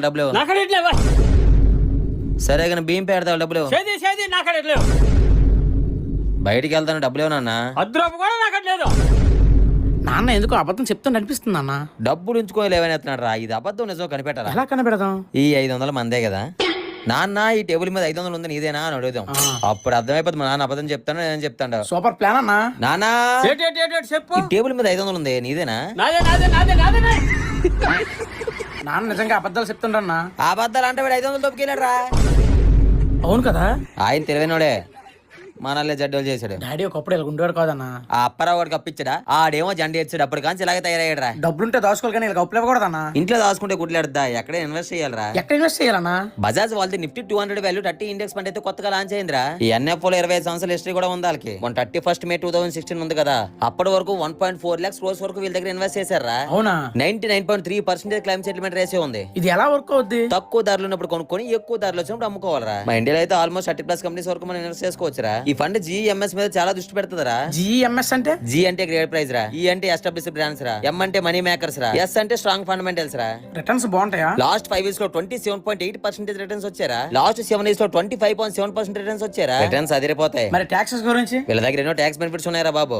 డబ్బులు నాకడట్లేవా సరే కానీ బియ్యం పెడతావు డబ్బులు చేది నాకడట్లేవు. బయటికి వెళ్తాను డబ్బులు ఏమన్నా అద్రోపు కూడా నాకట్లేదు. నాన్న ఎందుకు అబద్ధం చెప్తాను అనిపిస్తుంది అన్న. డబ్బులు ఉంచుకోవాలి ఏమైనా ఎత్తున్నాడు రా, ఇది అబద్ధం నిజం కనిపెట్టారా? ఎలా కనబెడదాం? ఈ 500 మందే కదా నాన్న, ఈ టేబుల్ మీద 500 ఉంది నీదేనా అని అడుగుదాం. అప్పుడు అర్థమైపోతుంది మా నాన్న అబద్ధం చెప్తాను నేను చెప్తాను. సూపర్ ప్లాన్ అన్న. నానా చెప్పు. ఈ టేబుల్ మీద 500 ఉంది నీదేనా? నాదే. నాన్న నిజంగా అబద్ధాలు చెప్తుండ్రన్నా. ఆ అబద్ధాలు అంటే వీడు 500 తొప్పుకెళ్ళాడు రా. అవును కదా, ఆయన తెలివైనోడే మనల్ని జడ్డోలు చేశాడు. డాడీ ఒకప్పుడు ఇలా ఉండేవాడు కాదన్నా. ఆ అప్పరా వాడికి అప్పించాడా, ఆడేమో జెండా ఎచ్చాడు. అప్పుడు కానీ ఇలాగే తయారయ్యాడు రా. డబ్బులుంటే దాచుకోవాలి కానీ ఇలా అప్పులు ఇవ్వకూడదన్నా. ఇంట్లో దాచుకుంటే గుడ్లాడుద్దా, ఎక్కడ ఇన్వెస్ట్ చేయాలరా? ఎక్కడ ఇన్వెస్ట్ చేయాలన్నా? బజాజ్ వాళ్ళది నిఫ్టీ 200 వాల్యూ 30 ఇండెక్స్ ఫండ్ అయితే కొత్తగా లాంచ్ అయిందిరా. ఈ ఎన్ఎఫ్ఓ 25 సంవత్సరాల హిస్టరీ కూడా ఉంది వాళ్ళకి. 31 May 2016 ఉంది కదా, అప్పటి వరకు 1.4 lakhs crores వరకు వీళ్ళ దగ్గర ఇన్వెస్ట్ చేశారా. అవునా? 99.3% క్లైమ్ సెటిల్మెంట్ రేషియో ఉంది. ఇది ఎలా వర్క్ అవుద్ది? తక్కువ ధరలు ఉన్నప్పుడు కొనుక్కొని ఎక్కువ ధరలు వచ్చినప్పుడు అమ్ముకోవాలరా. మా ఇండియాలో అయితే ఆల్మోస్ట్ 30+ కంపెనీస్ వరకు మనం ఇన్వెస్ట్ చేసుకోవచ్చురా. ఈ ఫండ్ GMS మీద చాలా దృష్టి పెడతారా. GMS అంటే? G అంటే గ్రేట్ ప్రైజ్ రా, E అంటే ఎస్టాబ్లిష్డ్ బ్రాండ్స్ రా, M అంటే మనీ మేకర్స్ రా, S అంటే స్ట్రాంగ్ ఫండమెంటల్స్ రా. రిటర్న్స్ బాగుంటాయా? లాస్ట్ 5 years లో 27.8% రిటర్న్స్ వచ్చారా. లాస్ట్ 7 years లో 25.7% రిటర్న్స్ వచ్చారా. రిటర్న్స్ అదిరిపోతాయి. మరి ట్యాక్సెస్ గురించి? వీళ్ళ దగ్గర ఎన్నో ట్యాక్స్ బెనిఫిట్స్ ఉన్నాయరా బాబు.